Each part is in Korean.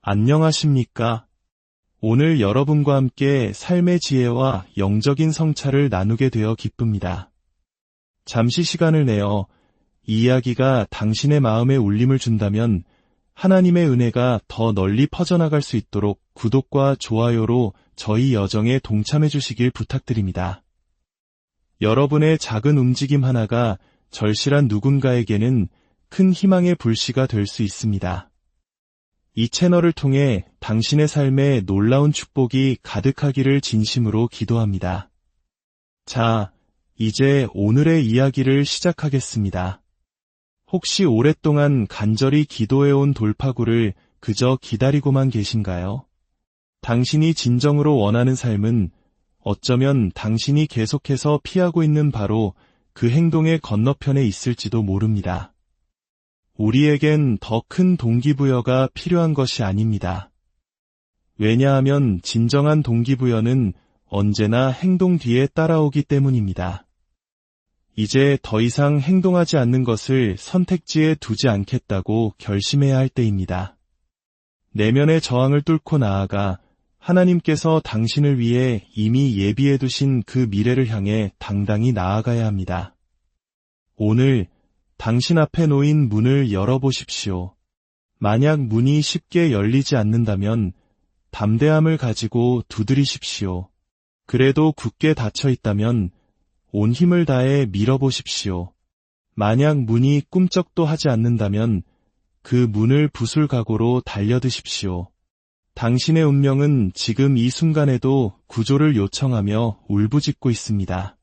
안녕하십니까? 오늘 여러분과 함께 삶의 지혜와 영적인 성찰을 나누게 되어 기쁩니다. 잠시 시간을 내어 이 이야기가 당신의 마음에 울림을 준다면 하나님의 은혜가 더 널리 퍼져나갈 수 있도록 구독과 좋아요로 저희 여정에 동참해 주시길 부탁드립니다. 여러분의 작은 움직임 하나가 절실한 누군가에게는 큰 희망의 불씨가 될 수 있습니다. 이 채널을 통해 당신의 삶에 놀라운 축복이 가득하기를 진심으로 기도합니다. 자, 이제 오늘의 이야기를 시작하겠습니다. 혹시 오랫동안 간절히 기도해온 돌파구를 그저 기다리고만 계신가요? 당신이 진정으로 원하는 삶은 어쩌면 당신이 계속해서 피하고 있는 바로 그 행동의 건너편에 있을지도 모릅니다. 우리에겐 더 큰 동기부여가 필요한 것이 아닙니다. 왜냐하면 진정한 동기부여는 언제나 행동 뒤에 따라오기 때문입니다. 이제 더 이상 행동하지 않는 것을 선택지에 두지 않겠다고 결심해야 할 때입니다. 내면의 저항을 뚫고 나아가 하나님께서 당신을 위해 이미 예비해 두신 그 미래를 향해 당당히 나아가야 합니다. 오늘 당신 앞에 놓인 문을 열어보십시오. 만약 문이 쉽게 열리지 않는다면 담대함을 가지고 두드리십시오. 그래도 굳게 닫혀 있다면 온 힘을 다해 밀어보십시오. 만약 문이 꿈쩍도 하지 않는다면 그 문을 부술 각오로 달려드십시오. 당신의 운명은 지금 이 순간에도 구조를 요청하며 울부짖고 있습니다.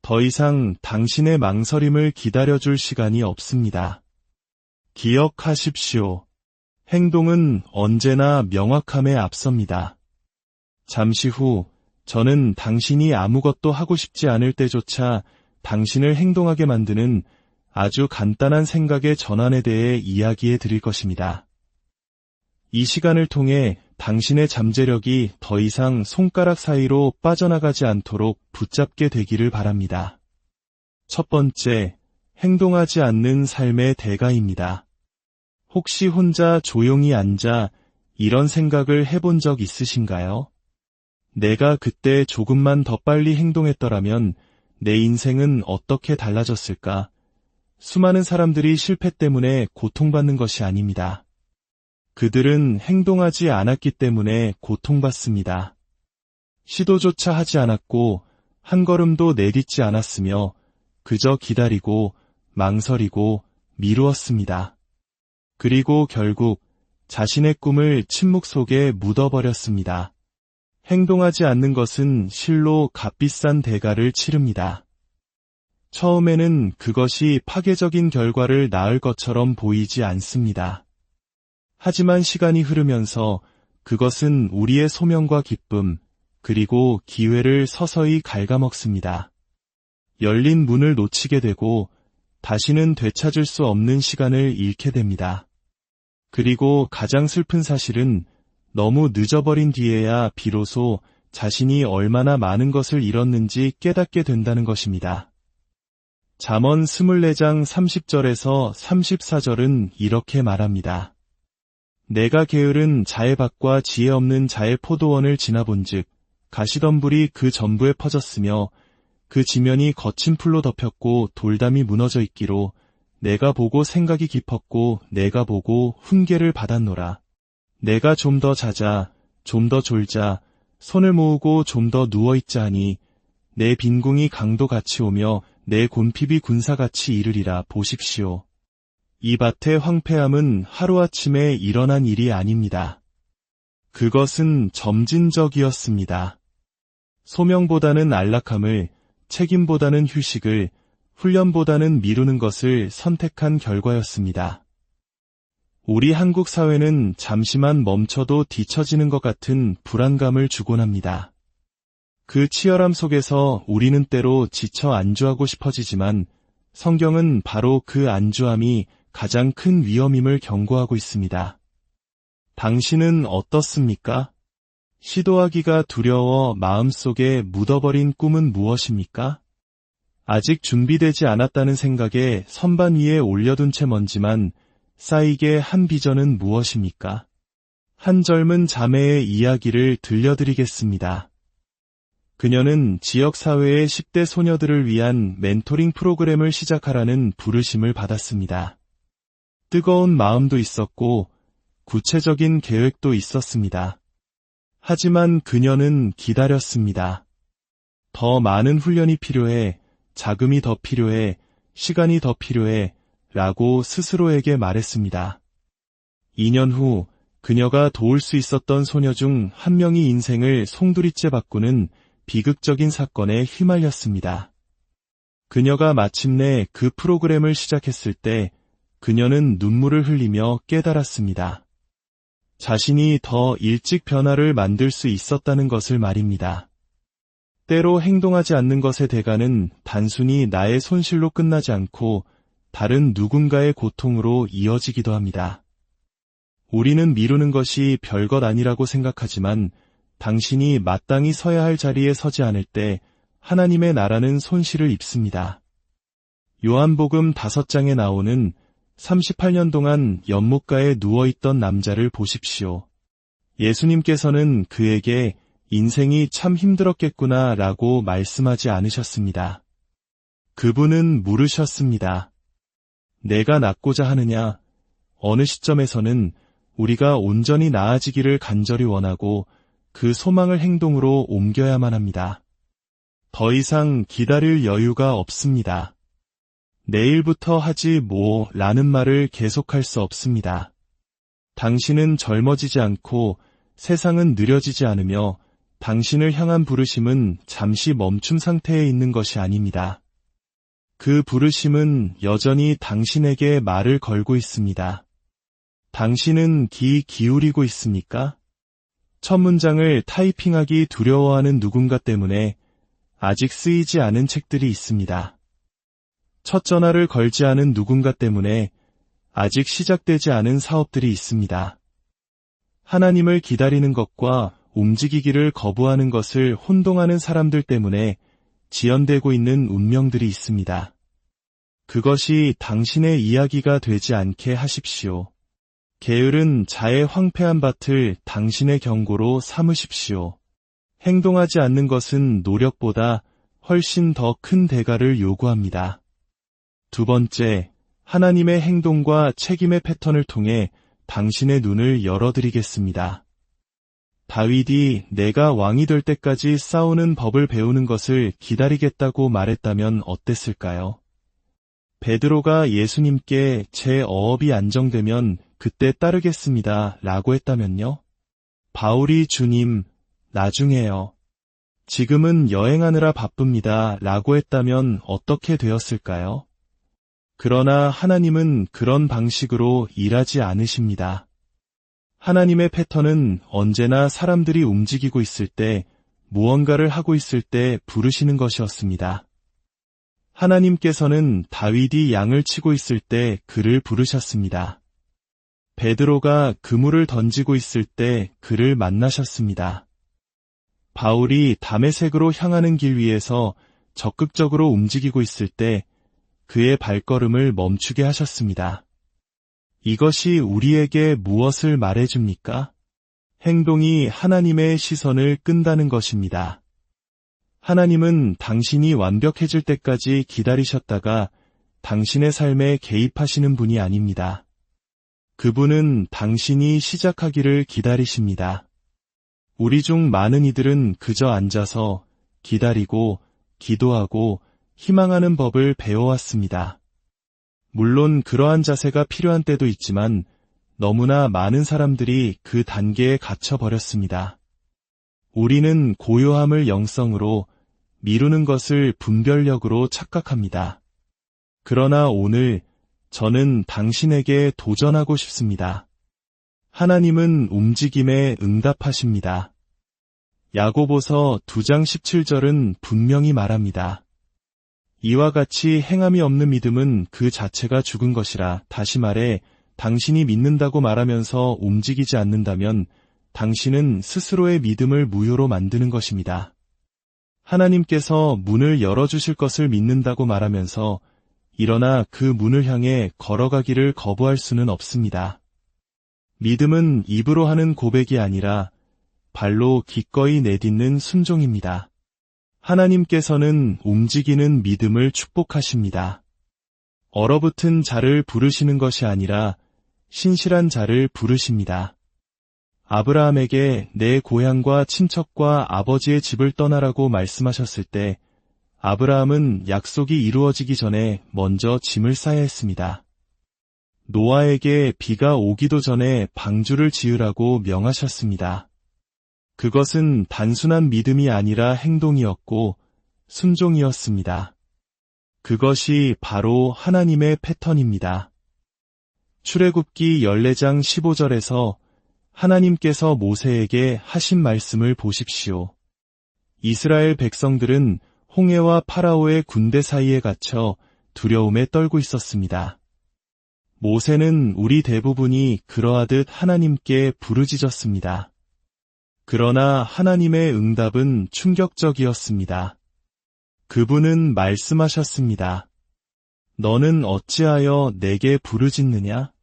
더 이상 당신의 망설임을 기다려줄 시간이 없습니다. 기억하십시오. 행동은 언제나 명확함에 앞섭니다. 잠시 후 저는 당신이 아무것도 하고 싶지 않을 때조차 당신을 행동하게 만드는 아주 간단한 생각의 전환에 대해 이야기해 드릴 것입니다. 이 시간을 통해 당신의 잠재력이 더 이상 손가락 사이로 빠져나가지 않도록 붙잡게 되기를 바랍니다. 첫 번째, 행동하지 않는 삶의 대가입니다. 혹시 혼자 조용히 앉아 이런 생각을 해본 적 있으신가요? 내가 그때 조금만 더 빨리 행동했더라면 내 인생은 어떻게 달라졌을까? 수많은 사람들이 실패 때문에 고통받는 것이 아닙니다. 그들은 행동하지 않았기 때문에 고통받습니다. 시도조차 하지 않았고 한 걸음도 내딛지 않았으며 그저 기다리고 망설이고 미루었습니다. 그리고 결국 자신의 꿈을 침묵 속에 묻어버렸습니다. 행동하지 않는 것은 실로 값비싼 대가를 치릅니다. 처음에는 그것이 파괴적인 결과를 낳을 것처럼 보이지 않습니다. 하지만 시간이 흐르면서 그것은 우리의 소명과 기쁨, 그리고 기회를 서서히 갉아먹습니다. 열린 문을 놓치게 되고 다시는 되찾을 수 없는 시간을 잃게 됩니다. 그리고 가장 슬픈 사실은 너무 늦어버린 뒤에야 비로소 자신이 얼마나 많은 것을 잃었는지 깨닫게 된다는 것입니다. 잠언 24장 30절에서 34절은 이렇게 말합니다. 내가 게으른 자의 밭과 지혜 없는 자의 포도원을 지나본즉 가시덤불이 그 전부에 퍼졌으며 그 지면이 거친 풀로 덮였고 돌담이 무너져 있기로 내가 보고 생각이 깊었고 내가 보고 훈계를 받았노라. 내가 좀 더 자자, 좀 더 졸자, 손을 모으고 좀 더 누워있자 하니 내 빈궁이 강도같이 오며 내 곤핍이 군사같이 이르리라. 보십시오. 이 밭의 황폐함은 하루아침에 일어난 일이 아닙니다. 그것은 점진적이었습니다. 소명보다는 안락함을, 책임보다는 휴식을, 훈련보다는 미루는 것을 선택한 결과였습니다. 우리 한국 사회는 잠시만 멈춰도 뒤처지는 것 같은 불안감을 주곤 합니다. 그 치열함 속에서 우리는 때로 지쳐 안주하고 싶어지지만 성경은 바로 그 안주함이 가장 큰 위험임을 경고하고 있습니다. 당신은 어떻습니까? 시도하기가 두려워 마음속에 묻어버린 꿈은 무엇입니까? 아직 준비되지 않았다는 생각에 선반 위에 올려둔 채 먼지만 쌓이게 한 비전은 무엇입니까? 한 젊은 자매의 이야기를 들려드리겠습니다. 그녀는 지역사회의 10대 소녀들을 위한 멘토링 프로그램을 시작하라는 부르심을 받았습니다. 뜨거운 마음도 있었고 구체적인 계획도 있었습니다. 하지만 그녀는 기다렸습니다. 더 많은 훈련이 필요해, 자금이 더 필요해, 시간이 더 필요해 라고 스스로에게 말했습니다. 2년 후 그녀가 도울 수 있었던 소녀 중 한 명이 인생을 송두리째 바꾸는 비극적인 사건에 휘말렸습니다. 그녀가 마침내 그 프로그램을 시작했을 때 그녀는 눈물을 흘리며 깨달았습니다. 자신이 더 일찍 변화를 만들 수 있었다는 것을 말입니다. 때로 행동하지 않는 것의 대가는 단순히 나의 손실로 끝나지 않고 다른 누군가의 고통으로 이어지기도 합니다. 우리는 미루는 것이 별것 아니라고 생각하지만 당신이 마땅히 서야 할 자리에 서지 않을 때 하나님의 나라는 손실을 입습니다. 요한복음 5장에 나오는 38년 동안 연못가에 누워있던 남자를 보십시오. 예수님께서는 그에게 인생이 참 힘들었겠구나 라고 말씀하지 않으셨습니다. 그분은 물으셨습니다. 내가 낫고자 하느냐? 어느 시점에서는 우리가 온전히 나아지기를 간절히 원하고 그 소망을 행동으로 옮겨야만 합니다. 더 이상 기다릴 여유가 없습니다. 내일부터 하지 뭐 라는 말을 계속할 수 없습니다. 당신은 젊어지지 않고 세상은 느려지지 않으며 당신을 향한 부르심은 잠시 멈춤 상태에 있는 것이 아닙니다. 그 부르심은 여전히 당신에게 말을 걸고 있습니다. 당신은 귀 기울이고 있습니까? 첫 문장을 타이핑하기 두려워하는 누군가 때문에 아직 쓰이지 않은 책들이 있습니다. 첫 전화를 걸지 않은 누군가 때문에 아직 시작되지 않은 사업들이 있습니다. 하나님을 기다리는 것과 움직이기를 거부하는 것을 혼동하는 사람들 때문에 지연되고 있는 운명들이 있습니다. 그것이 당신의 이야기가 되지 않게 하십시오. 게으른 자의 황폐한 밭을 당신의 경고로 삼으십시오. 행동하지 않는 것은 노력보다 훨씬 더 큰 대가를 요구합니다. 두 번째, 하나님의 행동과 책임의 패턴을 통해 당신의 눈을 열어드리겠습니다. 다윗이 내가 왕이 될 때까지 싸우는 법을 배우는 것을 기다리겠다고 말했다면 어땠을까요? 베드로가 예수님께 제 어업이 안정되면 그때 따르겠습니다 라고 했다면요? 바울이 주님, 나중에요. 지금은 여행하느라 바쁩니다 라고 했다면 어떻게 되었을까요? 그러나 하나님은 그런 방식으로 일하지 않으십니다. 하나님의 패턴은 언제나 사람들이 움직이고 있을 때, 무언가를 하고 있을 때 부르시는 것이었습니다. 하나님께서는 다윗이 양을 치고 있을 때 그를 부르셨습니다. 베드로가 그물을 던지고 있을 때 그를 만나셨습니다. 바울이 다메섹으로 향하는 길 위에서 적극적으로 움직이고 있을 때 그의 발걸음을 멈추게 하셨습니다. 이것이 우리에게 무엇을 말해줍니까? 행동이 하나님의 시선을 끈다는 것입니다. 하나님은 당신이 완벽해질 때까지 기다리셨다가 당신의 삶에 개입하시는 분이 아닙니다. 그분은 당신이 시작하기를 기다리십니다. 우리 중 많은 이들은 그저 앉아서 기다리고 기도하고 희망하는 법을 배워왔습니다. 물론 그러한 자세가 필요한 때도 있지만 너무나 많은 사람들이 그 단계에 갇혀버렸습니다. 우리는 고요함을 영성으로, 미루는 것을 분별력으로 착각합니다. 그러나 오늘 저는 당신에게 도전하고 싶습니다. 하나님은 움직임에 응답하십니다. 야고보서 2장 17절은 분명히 말합니다. 이와 같이 행함이 없는 믿음은 그 자체가 죽은 것이라. 다시 말해 당신이 믿는다고 말하면서 움직이지 않는다면 당신은 스스로의 믿음을 무효로 만드는 것입니다. 하나님께서 문을 열어주실 것을 믿는다고 말하면서 일어나 그 문을 향해 걸어가기를 거부할 수는 없습니다. 믿음은 입으로 하는 고백이 아니라 발로 기꺼이 내딛는 순종입니다. 하나님께서는 움직이는 믿음을 축복하십니다. 얼어붙은 자를 부르시는 것이 아니라 신실한 자를 부르십니다. 아브라함에게 내 고향과 친척과 아버지의 집을 떠나라고 말씀하셨을 때 아브라함은 약속이 이루어지기 전에 먼저 짐을 싸야 했습니다. 노아에게 비가 오기도 전에 방주를 지으라고 명하셨습니다. 그것은 단순한 믿음이 아니라 행동이었고 순종이었습니다. 그것이 바로 하나님의 패턴입니다. 출애굽기 14장 15절에서 하나님께서 모세에게 하신 말씀을 보십시오. 이스라엘 백성들은 홍해와 파라오의 군대 사이에 갇혀 두려움에 떨고 있었습니다. 모세는 우리 대부분이 그러하듯 하나님께 부르짖었습니다. 그러나 하나님의 응답은 충격적이었습니다. 그분은 말씀하셨습니다. 너는 어찌하여 내게 부르짖느냐?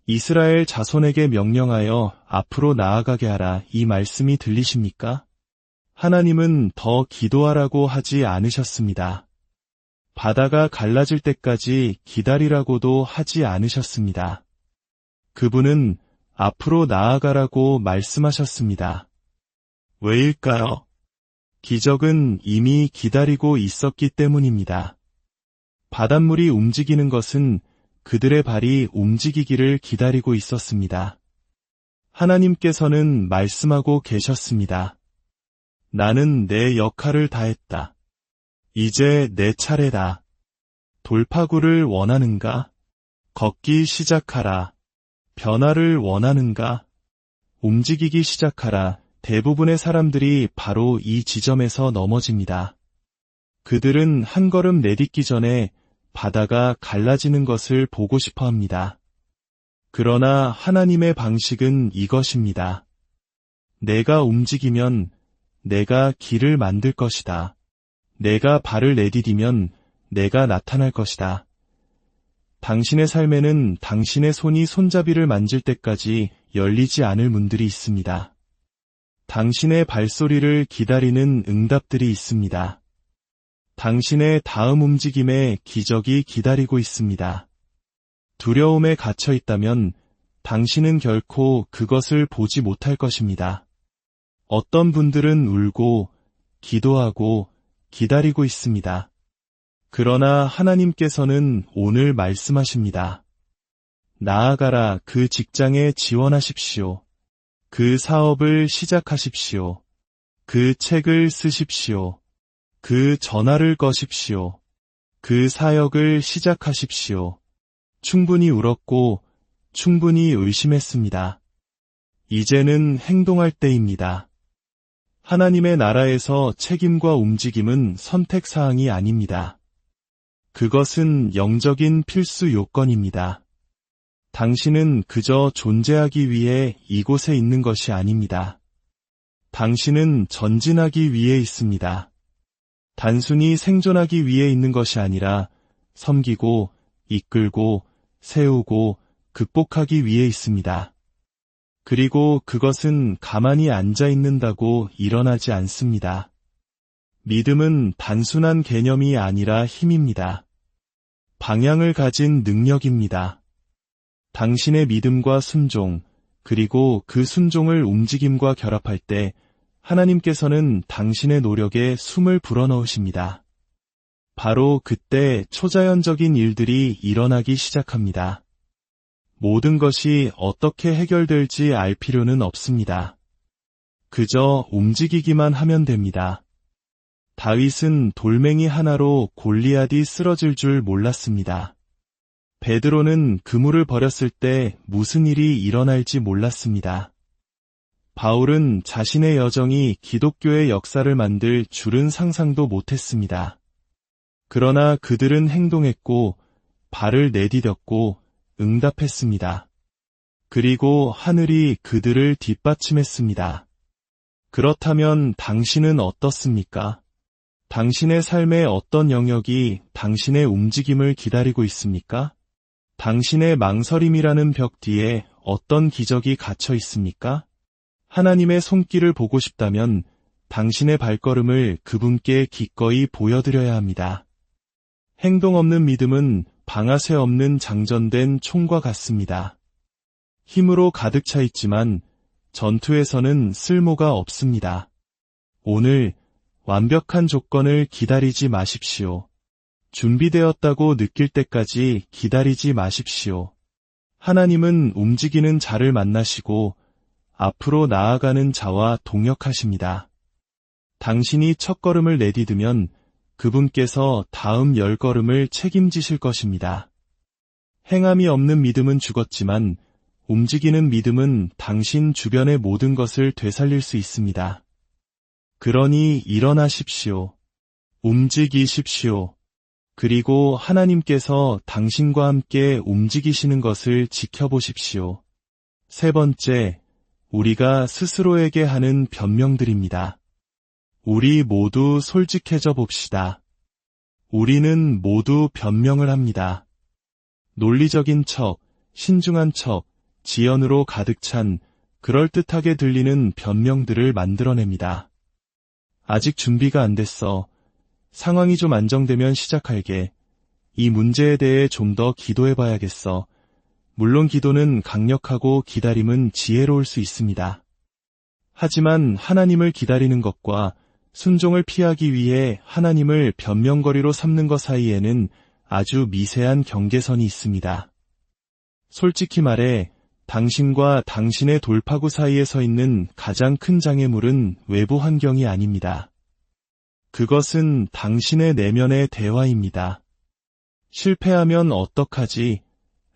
이스라엘 자손에게 명령하여 앞으로 나아가게 하라. 이 말씀이 들리십니까? 하나님은 더 기도하라고 하지 않으셨습니다. 바다가 갈라질 때까지 기다리라고도 하지 않으셨습니다. 그분은 앞으로 나아가라고 말씀하셨습니다. 왜일까요? 기적은 이미 기다리고 있었기 때문입니다. 바닷물이 움직이는 것은 그들의 발이 움직이기를 기다리고 있었습니다. 하나님께서는 말씀하고 계셨습니다. 나는 내 역할을 다했다. 이제 내 차례다. 돌파구를 원하는가? 걷기 시작하라. 변화를 원하는가? 움직이기 시작하라. 대부분의 사람들이 바로 이 지점에서 넘어집니다. 그들은 한 걸음 내딛기 전에 바다가 갈라지는 것을 보고 싶어 합니다. 그러나 하나님의 방식은 이것입니다. 내가 움직이면 내가 길을 만들 것이다. 내가 발을 내디디면 내가 나타날 것이다. 당신의 삶에는 당신의 손이 손잡이를 만질 때까지 열리지 않을 문들이 있습니다. 당신의 발소리를 기다리는 응답들이 있습니다. 당신의 다음 움직임에 기적이 기다리고 있습니다. 두려움에 갇혀 있다면 당신은 결코 그것을 보지 못할 것입니다. 어떤 분들은 울고 기도하고 기다리고 있습니다. 그러나 하나님께서는 오늘 말씀하십니다. 나아가라. 그 직장에 지원하십시오. 그 사업을 시작하십시오. 그 책을 쓰십시오. 그 전화를 거십시오. 그 사역을 시작하십시오. 충분히 울었고 충분히 의심했습니다. 이제는 행동할 때입니다. 하나님의 나라에서 책임과 움직임은 선택사항이 아닙니다. 그것은 영적인 필수 요건입니다. 당신은 그저 존재하기 위해 이곳에 있는 것이 아닙니다. 당신은 전진하기 위해 있습니다. 단순히 생존하기 위해 있는 것이 아니라 섬기고, 이끌고, 세우고, 극복하기 위해 있습니다. 그리고 그것은 가만히 앉아 있는다고 일어나지 않습니다. 믿음은 단순한 개념이 아니라 힘입니다. 방향을 가진 능력입니다. 당신의 믿음과 순종, 그리고 그 순종을 움직임과 결합할 때 하나님께서는 당신의 노력에 숨을 불어넣으십니다. 바로 그때 초자연적인 일들이 일어나기 시작합니다. 모든 것이 어떻게 해결될지 알 필요는 없습니다. 그저 움직이기만 하면 됩니다. 다윗은 돌멩이 하나로 골리앗이 쓰러질 줄 몰랐습니다. 베드로는 그물을 버렸을 때 무슨 일이 일어날지 몰랐습니다. 바울은 자신의 여정이 기독교의 역사를 만들 줄은 상상도 못했습니다. 그러나 그들은 행동했고 발을 내디뎠고 응답했습니다. 그리고 하늘이 그들을 뒷받침했습니다. 그렇다면 당신은 어떻습니까? 당신의 삶의 어떤 영역이 당신의 움직임을 기다리고 있습니까? 당신의 망설임이라는 벽 뒤에 어떤 기적이 갇혀 있습니까? 하나님의 손길을 보고 싶다면 당신의 발걸음을 그분께 기꺼이 보여드려야 합니다. 행동 없는 믿음은 방아쇠 없는 장전된 총과 같습니다. 힘으로 가득 차 있지만 전투에서는 쓸모가 없습니다. 오늘 완벽한 조건을 기다리지 마십시오. 준비되었다고 느낄 때까지 기다리지 마십시오. 하나님은 움직이는 자를 만나시고 앞으로 나아가는 자와 동역하십니다. 당신이 첫걸음을 내디디면 그분께서 다음 10걸음을 책임지실 것입니다. 행함이 없는 믿음은 죽었지만 움직이는 믿음은 당신 주변의 모든 것을 되살릴 수 있습니다. 그러니 일어나십시오. 움직이십시오. 그리고 하나님께서 당신과 함께 움직이시는 것을 지켜보십시오. 세 번째, 우리가 스스로에게 하는 변명들입니다. 우리 모두 솔직해져 봅시다. 우리는 모두 변명을 합니다. 논리적인 척, 신중한 척, 지연으로 가득 찬 그럴듯하게 들리는 변명들을 만들어냅니다. 아직 준비가 안 됐어. 상황이 좀 안정되면 시작할게. 이 문제에 대해 좀 더 기도해봐야겠어. 물론 기도는 강력하고 기다림은 지혜로울 수 있습니다. 하지만 하나님을 기다리는 것과 순종을 피하기 위해 하나님을 변명거리로 삼는 것 사이에는 아주 미세한 경계선이 있습니다. 솔직히 말해 당신과 당신의 돌파구 사이에 서 있는 가장 큰 장애물은 외부 환경이 아닙니다. 그것은 당신의 내면의 대화입니다. 실패하면 어떡하지?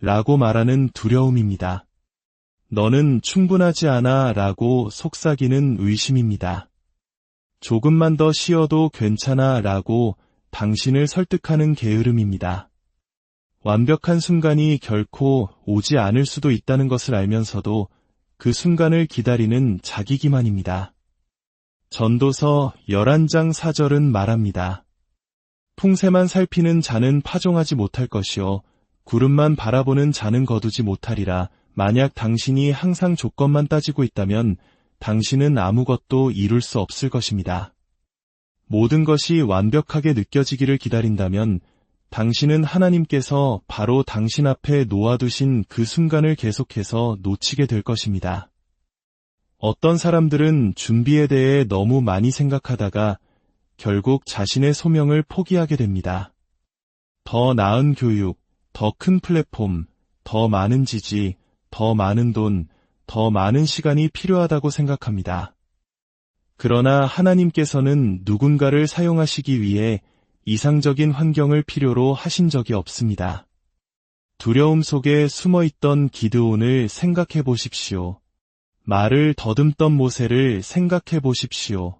라고 말하는 두려움입니다. 너는 충분하지 않아 라고 속삭이는 의심입니다. 조금만 더 쉬어도 괜찮아 라고 당신을 설득하는 게으름입니다. 완벽한 순간이 결코 오지 않을 수도 있다는 것을 알면서도 그 순간을 기다리는 자기 기만입니다. 전도서 11장 4절은 말합니다. 풍새만 살피는 자는 파종하지 못할 것이요 구름만 바라보는 자는 거두지 못하리라. 만약 당신이 항상 조건만 따지고 있다면 당신은 아무것도 이룰 수 없을 것입니다. 모든 것이 완벽하게 느껴지기를 기다린다면 당신은 하나님께서 바로 당신 앞에 놓아두신 그 순간을 계속해서 놓치게 될 것입니다. 어떤 사람들은 준비에 대해 너무 많이 생각하다가 결국 자신의 소명을 포기하게 됩니다. 더 나은 교육, 더 큰 플랫폼, 더 많은 지지, 더 많은 돈, 더 많은 시간이 필요하다고 생각합니다. 그러나 하나님께서는 누군가를 사용하시기 위해 이상적인 환경을 필요로 하신 적이 없습니다. 두려움 속에 숨어있던 기드온을 생각해 보십시오. 말을 더듬던 모세를 생각해 보십시오.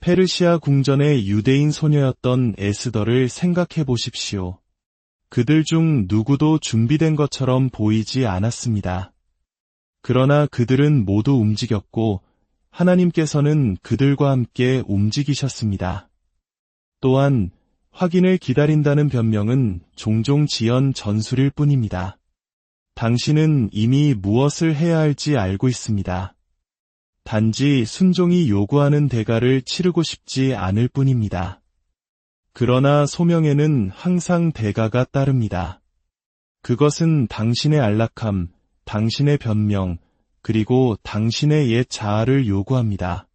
페르시아 궁전의 유대인 소녀였던 에스더를 생각해 보십시오. 그들 중 누구도 준비된 것처럼 보이지 않았습니다. 그러나 그들은 모두 움직였고 하나님께서는 그들과 함께 움직이셨습니다. 또한 확인을 기다린다는 변명은 종종 지연 전술일 뿐입니다. 당신은 이미 무엇을 해야 할지 알고 있습니다. 단지 순종이 요구하는 대가를 치르고 싶지 않을 뿐입니다. 그러나 소명에는 항상 대가가 따릅니다. 그것은 당신의 안락함, 당신의 변명, 그리고 당신의 옛 자아를 요구합니다.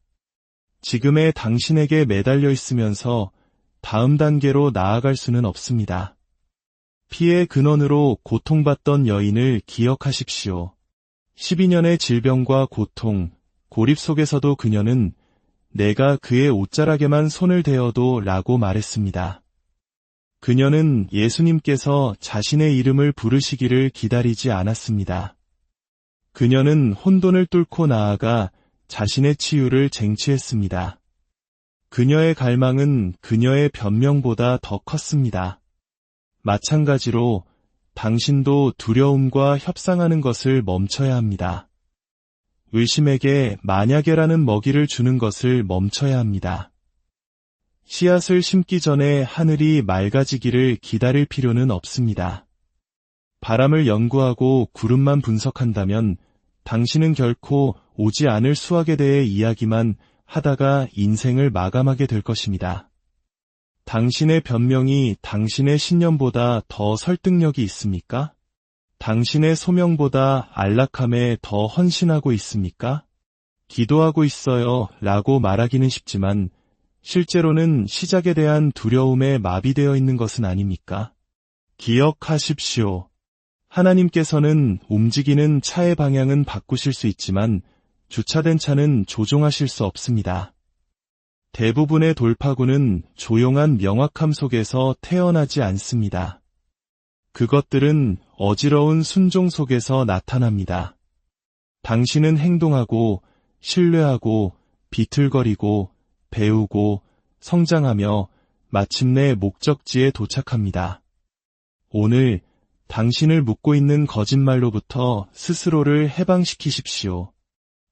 지금의 당신에게 매달려 있으면서 다음 단계로 나아갈 수는 없습니다. 피의 근원으로 고통받던 여인을 기억하십시오. 12년의 질병과 고통, 고립 속에서도 그녀는 내가 그의 옷자락에만 손을 대어도 라고 말했습니다. 그녀는 예수님께서 자신의 이름을 부르시기를 기다리지 않았습니다. 그녀는 혼돈을 뚫고 나아가 자신의 치유를 쟁취했습니다. 그녀의 갈망은 그녀의 변명보다 더 컸습니다. 마찬가지로 당신도 두려움과 협상하는 것을 멈춰야 합니다. 의심에게 만약에라는 먹이를 주는 것을 멈춰야 합니다. 씨앗을 심기 전에 하늘이 맑아지기를 기다릴 필요는 없습니다. 바람을 연구하고 구름만 분석한다면 당신은 결코 오지 않을 수학에 대해 이야기만 하다가 인생을 마감하게 될 것입니다. 당신의 변명이 당신의 신념보다 더 설득력이 있습니까? 당신의 소명보다 안락함에 더 헌신하고 있습니까? 기도하고 있어요 라고 말하기는 쉽지만 실제로는 시작에 대한 두려움에 마비되어 있는 것은 아닙니까? 기억하십시오. 하나님께서는 움직이는 차의 방향은 바꾸실 수 있지만 주차된 차는 조종하실 수 없습니다. 대부분의 돌파구는 조용한 명확함 속에서 태어나지 않습니다. 그것들은 어지러운 순종 속에서 나타납니다. 당신은 행동하고, 신뢰하고, 비틀거리고, 배우고, 성장하며 마침내 목적지에 도착합니다. 오늘 당신을 묶고 있는 거짓말로부터 스스로를 해방시키십시오.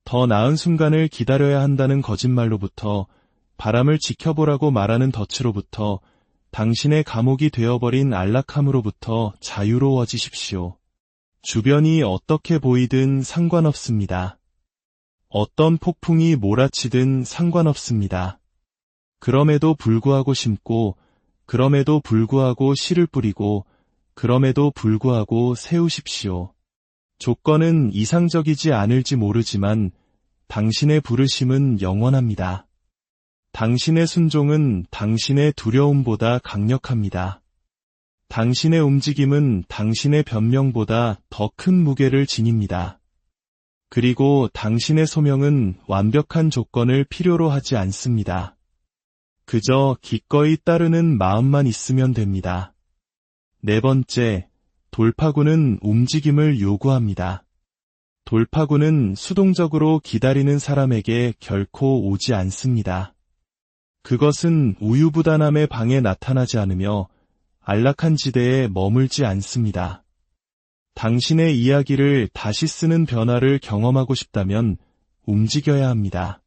더 나은 순간을 기다려야 한다는 거짓말로부터, 바람을 지켜보라고 말하는 덫으로부터, 당신의 감옥이 되어버린 안락함으로부터 자유로워지십시오. 주변이 어떻게 보이든 상관없습니다. 어떤 폭풍이 몰아치든 상관없습니다. 그럼에도 불구하고 심고, 그럼에도 불구하고 씨를 뿌리고, 그럼에도 불구하고 세우십시오. 조건은 이상적이지 않을지 모르지만 당신의 부르심은 영원합니다. 당신의 순종은 당신의 두려움보다 강력합니다. 당신의 움직임은 당신의 변명보다 더 큰 무게를 지닙니다. 그리고 당신의 소명은 완벽한 조건을 필요로 하지 않습니다. 그저 기꺼이 따르는 마음만 있으면 됩니다. 네 번째, 돌파구는 움직임을 요구합니다. 돌파구는 수동적으로 기다리는 사람에게 결코 오지 않습니다. 그것은 우유부단함의 방에 나타나지 않으며 안락한 지대에 머물지 않습니다. 당신의 이야기를 다시 쓰는 변화를 경험하고 싶다면 움직여야 합니다.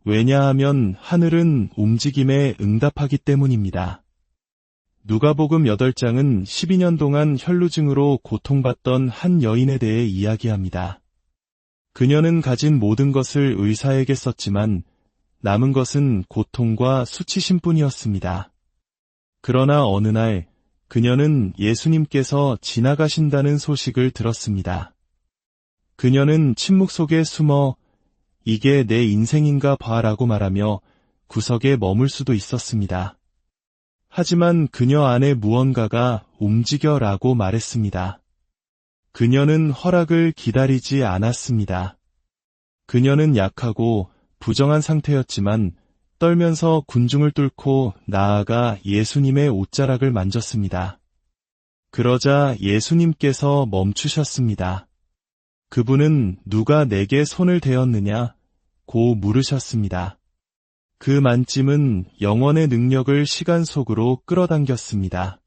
왜냐하면 하늘은 움직임에 응답하기 때문입니다. 누가복음 8장은 12년 동안 혈루증으로 고통받던 한 여인에 대해 이야기합니다. 그녀는 가진 모든 것을 의사에게 썼지만 남은 것은 고통과 수치심뿐이었습니다. 그러나 어느 날 그녀는 예수님께서 지나가신다는 소식을 들었습니다. 그녀는 침묵 속에 숨어 이게 내 인생인가 봐라고 말하며 구석에 머물 수도 있었습니다. 하지만 그녀 안에 무언가가 움직여라고 말했습니다. 그녀는 허락을 기다리지 않았습니다. 그녀는 약하고 부정한 상태였지만 떨면서 군중을 뚫고 나아가 예수님의 옷자락을 만졌습니다. 그러자 예수님께서 멈추셨습니다. 그분은 누가 내게 손을 대었느냐? 고 물으셨습니다. 그 만짐은 영원의 능력을 시간 속으로 끌어당겼습니다.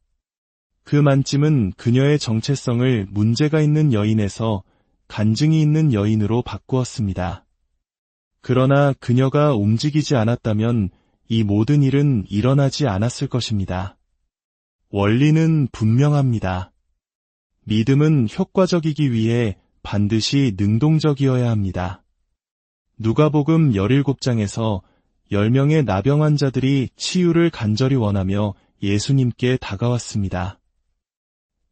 그 만짐은 그녀의 정체성을 문제가 있는 여인에서 간증이 있는 여인으로 바꾸었습니다. 그러나 그녀가 움직이지 않았다면 이 모든 일은 일어나지 않았을 것입니다. 원리는 분명합니다. 믿음은 효과적이기 위해 반드시 능동적이어야 합니다. 누가복음 17장에서 10명의 나병 환자들이 치유를 간절히 원하며 예수님께 다가왔습니다.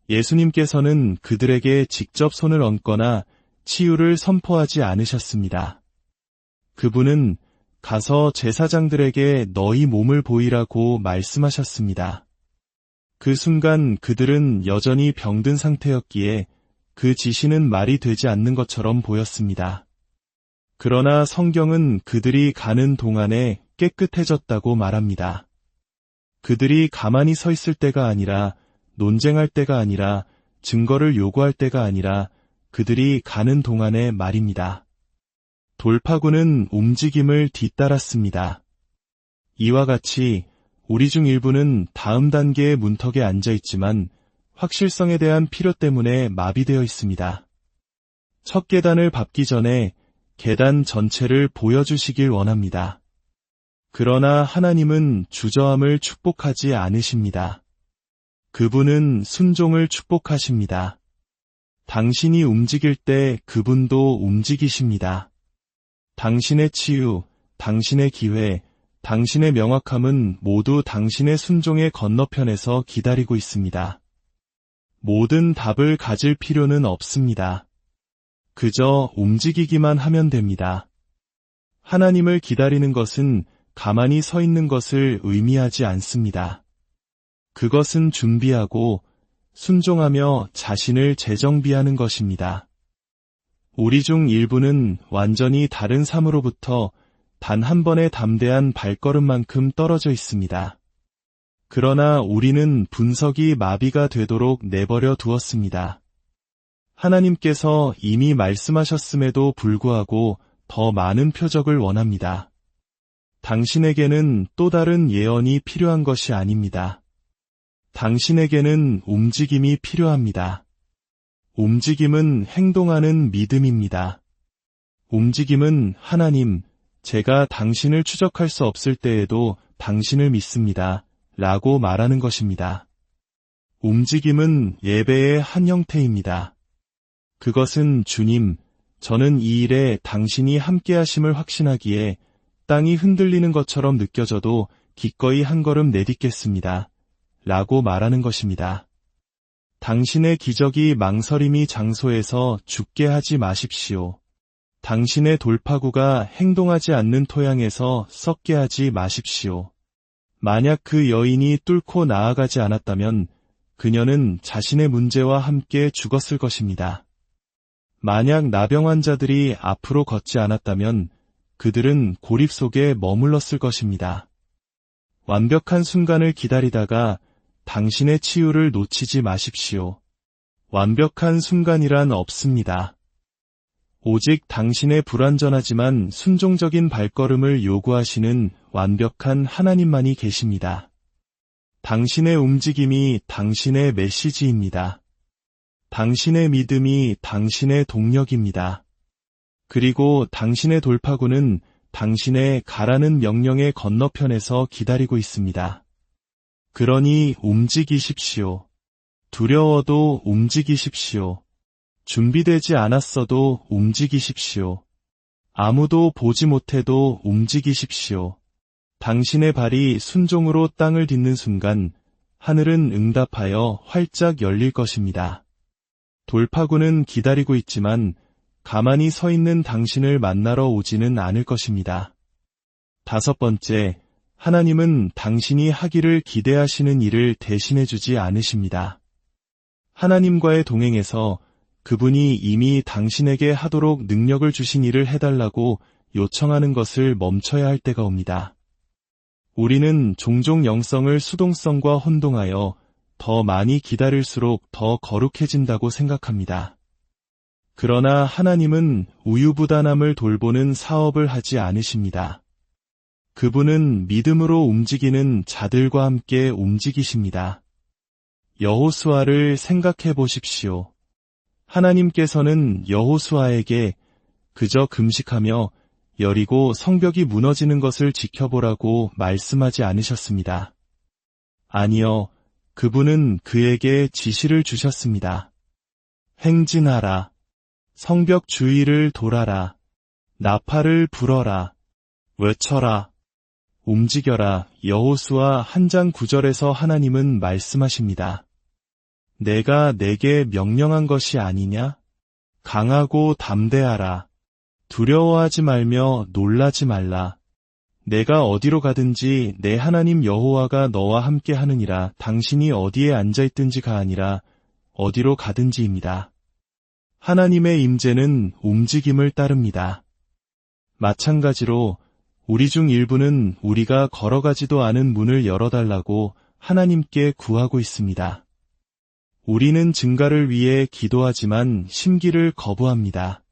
예수님께서는 그들에게 직접 손을 얹거나 치유를 선포하지 않으셨습니다. 그분은 가서 제사장들에게 너희 몸을 보이라고 말씀하셨습니다. 그 순간 그들은 여전히 병든 상태였기에 그 지시는 말이 되지 않는 것처럼 보였습니다. 그러나 성경은 그들이 가는 동안에 깨끗해졌다고 말합니다. 그들이 가만히 서 있을 때가 아니라, 논쟁할 때가 아니라, 증거를 요구할 때가 아니라 그들이 가는 동안의 말입니다. 돌파구는 움직임을 뒤따랐습니다. 이와 같이 우리 중 일부는 다음 단계의 문턱에 앉아 있지만 확실성에 대한 필요 때문에 마비되어 있습니다. 첫 계단을 밟기 전에 계단 전체를 보여주시길 원합니다. 그러나 하나님은 주저함을 축복하지 않으십니다. 그분은 순종을 축복하십니다. 당신이 움직일 때 그분도 움직이십니다. 당신의 치유, 당신의 기회, 당신의 명확함은 모두 당신의 순종의 건너편에서 기다리고 있습니다. 모든 답을 가질 필요는 없습니다. 그저 움직이기만 하면 됩니다. 하나님을 기다리는 것은 가만히 서 있는 것을 의미하지 않습니다. 그것은 준비하고 순종하며 자신을 재정비하는 것입니다. 우리 중 일부는 완전히 다른 삶으로부터 단 한 번의 담대한 발걸음만큼 떨어져 있습니다. 그러나 우리는 분석이 마비가 되도록 내버려 두었습니다. 하나님께서 이미 말씀하셨음에도 불구하고 더 많은 표적을 원합니다. 당신에게는 또 다른 예언이 필요한 것이 아닙니다. 당신에게는 움직임이 필요합니다. 움직임은 행동하는 믿음입니다. 움직임은 하나님, 제가 당신을 추적할 수 없을 때에도 당신을 믿습니다. 라고 말하는 것입니다. 움직임은 예배의 한 형태입니다. 그것은 주님, 저는 이 일에 당신이 함께하심을 확신하기에 땅이 흔들리는 것처럼 느껴져도 기꺼이 한 걸음 내딛겠습니다. 라고 말하는 것입니다. 당신의 기적이 망설임이 장소에서 죽게 하지 마십시오. 당신의 돌파구가 행동하지 않는 토양에서 썩게 하지 마십시오. 만약 그 여인이 뚫고 나아가지 않았다면 그녀는 자신의 문제와 함께 죽었을 것입니다. 만약 나병 환자들이 앞으로 걷지 않았다면 그들은 고립 속에 머물렀을 것입니다. 완벽한 순간을 기다리다가 당신의 치유를 놓치지 마십시오. 완벽한 순간이란 없습니다. 오직 당신의 불완전하지만 순종적인 발걸음을 요구하시는 완벽한 하나님만이 계십니다. 당신의 움직임이 당신의 메시지입니다. 당신의 믿음이 당신의 동력입니다. 그리고 당신의 돌파구는 당신의 가라는 명령의 건너편에서 기다리고 있습니다. 그러니 움직이십시오. 두려워도 움직이십시오. 준비되지 않았어도 움직이십시오. 아무도 보지 못해도 움직이십시오. 당신의 발이 순종으로 땅을 딛는 순간 하늘은 응답하여 활짝 열릴 것입니다. 돌파구는 기다리고 있지만 가만히 서 있는 당신을 만나러 오지는 않을 것입니다. 5번째, 하나님은 당신이 하기를 기대하시는 일을 대신해주지 않으십니다. 하나님과의 동행에서 그분이 이미 당신에게 하도록 능력을 주신 일을 해달라고 요청하는 것을 멈춰야 할 때가 옵니다. 우리는 종종 영성을 수동성과 혼동하여 더 많이 기다릴수록 더 거룩해진다고 생각합니다. 그러나 하나님은 우유부단함을 돌보는 사업을 하지 않으십니다. 그분은 믿음으로 움직이는 자들과 함께 움직이십니다. 여호수아를 생각해 보십시오. 하나님께서는 여호수아에게 그저 금식하며 여리고 성벽이 무너지는 것을 지켜보라고 말씀하지 않으셨습니다. 아니요, 그분은 그에게 지시를 주셨습니다. 행진하라. 성벽 주위를 돌아라. 나팔을 불어라. 외쳐라. 움직여라. 여호수아 1장 9절에서 하나님은 말씀하십니다. 내가 내게 명령한 것이 아니냐? 강하고 담대하라. 두려워하지 말며 놀라지 말라. 내가 어디로 가든지 내 하나님 여호와가 너와 함께 하느니라. 당신이 어디에 앉아있든지가 아니라 어디로 가든지입니다. 하나님의 임재는 움직임을 따릅니다. 마찬가지로 우리 중 일부는 우리가 걸어가지도 않은 문을 열어달라고 하나님께 구하고 있습니다. 우리는 증가를 위해 기도하지만 심기를 거부합니다.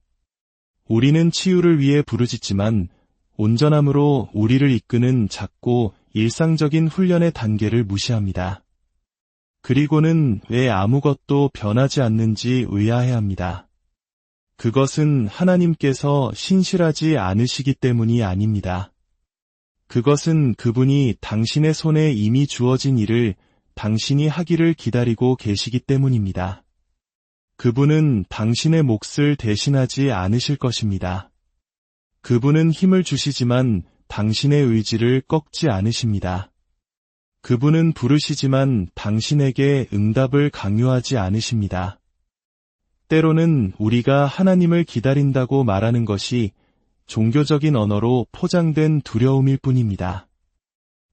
우리는 치유를 위해 부르짖지만 온전함으로 우리를 이끄는 작고 일상적인 훈련의 단계를 무시합니다. 그리고는 왜 아무것도 변하지 않는지 의아해합니다. 그것은 하나님께서 신실하지 않으시기 때문이 아닙니다. 그것은 그분이 당신의 손에 이미 주어진 일을 당신이 하기를 기다리고 계시기 때문입니다. 그분은 당신의 몫을 대신하지 않으실 것입니다. 그분은 힘을 주시지만 당신의 의지를 꺾지 않으십니다. 그분은 부르시지만 당신에게 응답을 강요하지 않으십니다. 때로는 우리가 하나님을 기다린다고 말하는 것이 종교적인 언어로 포장된 두려움일 뿐입니다.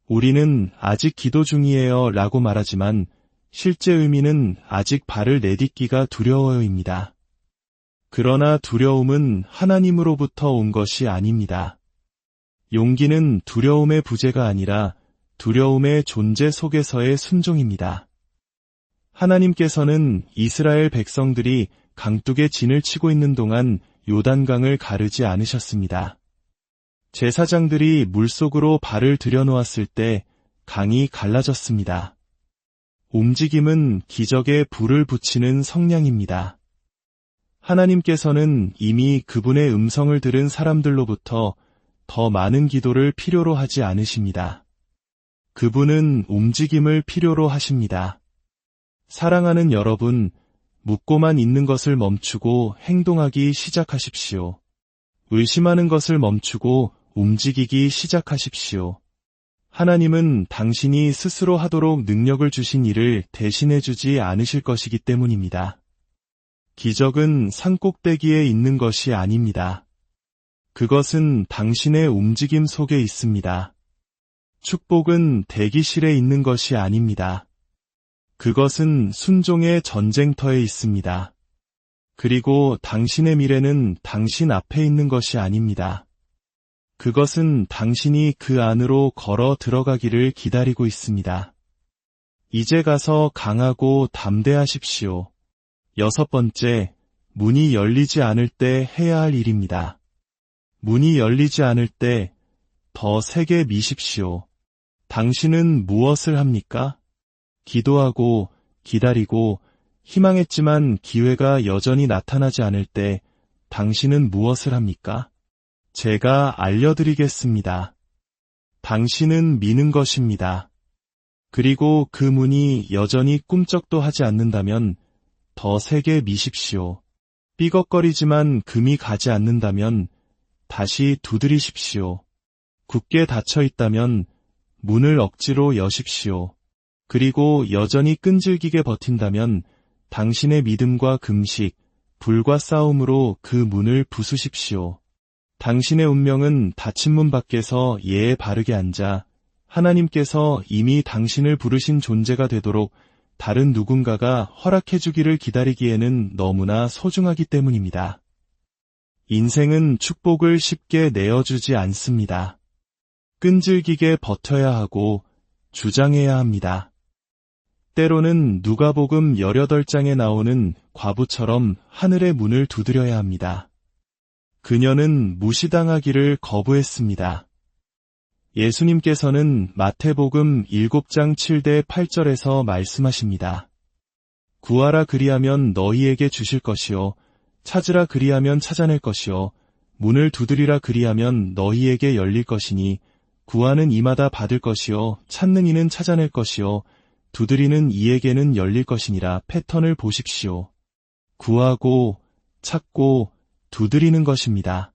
우리는 아직 기도 중이에요 라고 말하지만 실제 의미는 아직 발을 내딛기가 두려워요입니다. 그러나 두려움은 하나님으로부터 온 것이 아닙니다. 용기는 두려움의 부재가 아니라 두려움의 존재 속에서의 순종입니다. 하나님께서는 이스라엘 백성들이 강둑에 진을 치고 있는 동안 요단강을 가르지 않으셨습니다. 제사장들이 물속으로 발을 들여놓았을 때 강이 갈라졌습니다. 움직임은 기적에 불을 붙이는 성량입니다. 하나님께서는 이미 그분의 음성을 들은 사람들로부터 더 많은 기도를 필요로 하지 않으십니다. 그분은 움직임을 필요로 하십니다. 사랑하는 여러분, 묻고만 있는 것을 멈추고 행동하기 시작하십시오. 의심하는 것을 멈추고 움직이기 시작하십시오. 하나님은 당신이 스스로 하도록 능력을 주신 일을 대신해주지 않으실 것이기 때문입니다. 기적은 산꼭대기에 있는 것이 아닙니다. 그것은 당신의 움직임 속에 있습니다. 축복은 대기실에 있는 것이 아닙니다. 그것은 순종의 전쟁터에 있습니다. 그리고 당신의 미래는 당신 앞에 있는 것이 아닙니다. 그것은 당신이 그 안으로 걸어 들어가기를 기다리고 있습니다. 이제 가서 강하고 담대하십시오. 6번째, 문이 열리지 않을 때 해야 할 일입니다. 문이 열리지 않을 때 더 세게 미십시오. 당신은 무엇을 합니까? 기도하고 기다리고 희망했지만 기회가 여전히 나타나지 않을 때 당신은 무엇을 합니까? 제가 알려드리겠습니다. 당신은 미는 것입니다. 그리고 그 문이 여전히 꿈쩍도 하지 않는다면 더 세게 미십시오. 삐걱거리지만 금이 가지 않는다면 다시 두드리십시오. 굳게 닫혀 있다면 문을 억지로 여십시오. 그리고 여전히 끈질기게 버틴다면 당신의 믿음과 금식, 불과 싸움으로 그 문을 부수십시오. 당신의 운명은 닫힌 문 밖에서 예에 바르게 앉아 하나님께서 이미 당신을 부르신 존재가 되도록 다른 누군가가 허락해주기를 기다리기에는 너무나 소중하기 때문입니다. 인생은 축복을 쉽게 내어주지 않습니다. 끈질기게 버텨야 하고 주장해야 합니다. 때로는 누가복음 18장에 나오는 과부처럼 하늘의 문을 두드려야 합니다. 그녀는 무시당하기를 거부했습니다. 예수님께서는 마태복음 7장 7대 8절에서 말씀하십니다. 구하라 그리하면 너희에게 주실 것이요 찾으라 그리하면 찾아낼 것이요 문을 두드리라 그리하면 너희에게 열릴 것이니 구하는 이마다 받을 것이요 찾는 이는 찾아낼 것이요 두드리는 이에게는 열릴 것이니라. 패턴을 보십시오. 구하고 찾고 두드리는 것입니다.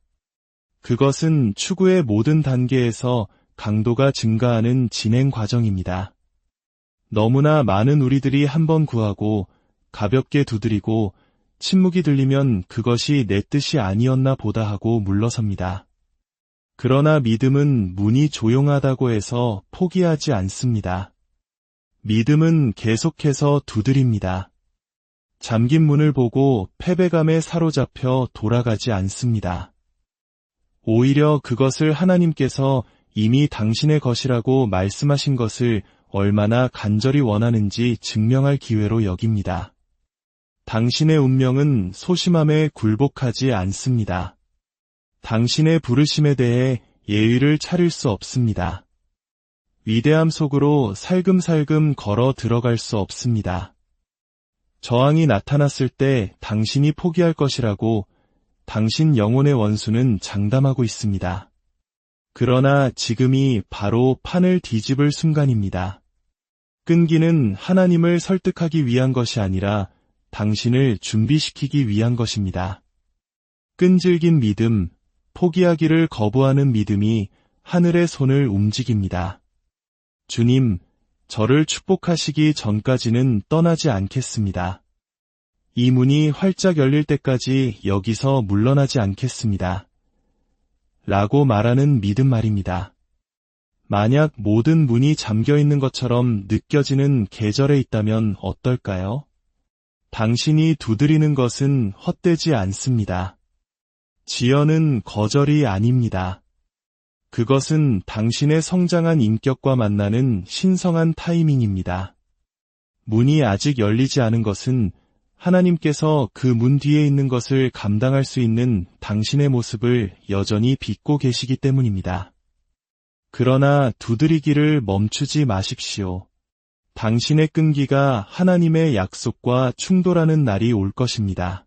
그것은 추구의 모든 단계에서 강도가 증가하는 진행 과정입니다. 너무나 많은 우리들이 한번 구하고 가볍게 두드리고 침묵이 들리면 그것이 내 뜻이 아니었나 보다 하고 물러섭니다. 그러나 믿음은 문이 조용하다고 해서 포기하지 않습니다. 믿음은 계속해서 두드립니다. 잠긴 문을 보고 패배감에 사로잡혀 돌아가지 않습니다. 오히려 그것을 하나님께서 이미 당신의 것이라고 말씀하신 것을 얼마나 간절히 원하는지 증명할 기회로 여깁니다. 당신의 운명은 소심함에 굴복하지 않습니다. 당신의 부르심에 대해 예의를 차릴 수 없습니다. 위대함 속으로 살금살금 걸어 들어갈 수 없습니다. 저항이 나타났을 때 당신이 포기할 것이라고 당신 영혼의 원수는 장담하고 있습니다. 그러나 지금이 바로 판을 뒤집을 순간입니다. 끈기는 하나님을 설득하기 위한 것이 아니라 당신을 준비시키기 위한 것입니다. 끈질긴 믿음, 포기하기를 거부하는 믿음이 하늘의 손을 움직입니다. 주님, 저를 축복하시기 전까지는 떠나지 않겠습니다. 이 문이 활짝 열릴 때까지 여기서 물러나지 않겠습니다. 라고 말하는 믿음 말입니다. 만약 모든 문이 잠겨 있는 것처럼 느껴지는 계절에 있다면 어떨까요? 당신이 두드리는 것은 헛되지 않습니다. 지연은 거절이 아닙니다. 그것은 당신의 성장한 인격과 만나는 신성한 타이밍입니다. 문이 아직 열리지 않은 것은 하나님께서 그 문 뒤에 있는 것을 감당할 수 있는 당신의 모습을 여전히 빚고 계시기 때문입니다. 그러나 두드리기를 멈추지 마십시오. 당신의 끈기가 하나님의 약속과 충돌하는 날이 올 것입니다.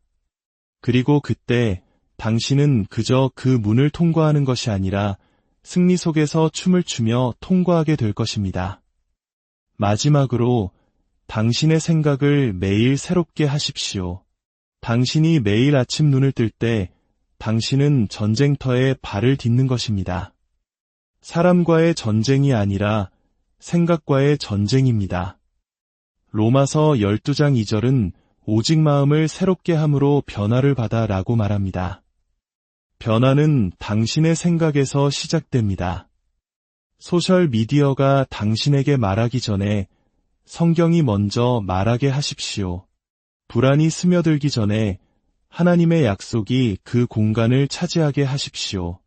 그리고 그때 당신은 그저 그 문을 통과하는 것이 아니라 승리 속에서 춤을 추며 통과하게 될 것입니다. 마지막으로 당신의 생각을 매일 새롭게 하십시오. 당신이 매일 아침 눈을 뜰 때 당신은 전쟁터에 발을 딛는 것입니다. 사람과의 전쟁이 아니라 생각과의 전쟁입니다. 로마서 12장 2절은 오직 마음을 새롭게 함으로 변화를 받아 라고 말합니다. 변화는 당신의 생각에서 시작됩니다. 소셜미디어가 당신에게 말하기 전에 성경이 먼저 말하게 하십시오. 불안이 스며들기 전에 하나님의 약속이 그 공간을 차지하게 하십시오.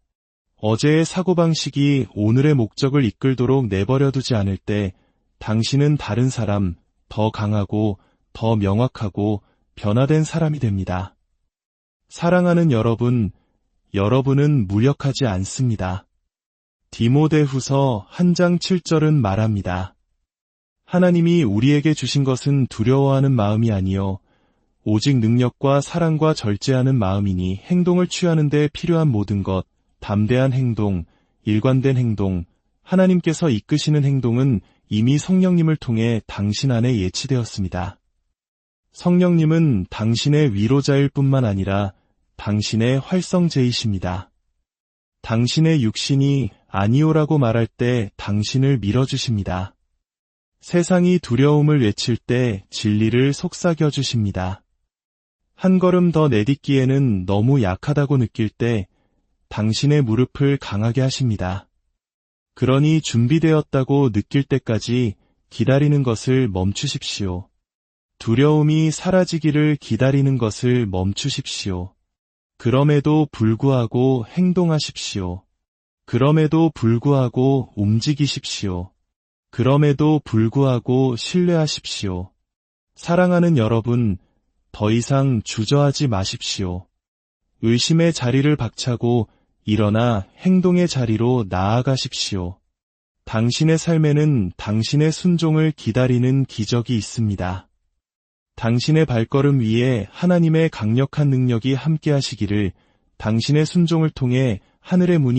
어제의 사고방식이 오늘의 목적을 이끌도록 내버려두지 않을 때 당신은 다른 사람, 더 강하고 더 명확하고 변화된 사람이 됩니다. 사랑하는 여러분, 여러분은 무력하지 않습니다. 디모데후서 1장 7절은 말합니다. 하나님이 우리에게 주신 것은 두려워하는 마음이 아니요 오직 능력과 사랑과 절제하는 마음이니 행동을 취하는 데 필요한 모든 것, 담대한 행동, 일관된 행동, 하나님께서 이끄시는 행동은 이미 성령님을 통해 당신 안에 예치되었습니다. 성령님은 당신의 위로자일 뿐만 아니라 당신의 활성제이십니다. 당신의 육신이 아니오라고 말할 때 당신을 밀어주십니다. 세상이 두려움을 외칠 때 진리를 속삭여 주십니다. 한 걸음 더 내딛기에는 너무 약하다고 느낄 때 당신의 무릎을 강하게 하십니다. 그러니 준비되었다고 느낄 때까지 기다리는 것을 멈추십시오. 두려움이 사라지기를 기다리는 것을 멈추십시오. 그럼에도 불구하고 행동하십시오. 그럼에도 불구하고 움직이십시오. 그럼에도 불구하고 신뢰하십시오. 사랑하는 여러분, 더 이상 주저하지 마십시오. 의심의 자리를 박차고 일어나 행동의 자리로 나아가십시오. 당신의 삶에는 당신의 순종을 기다리는 기적이 있습니다. 당신의 발걸음 위에 하나님의 강력한 능력이 함께하시기를 당신의 순종을 통해 하늘의 문이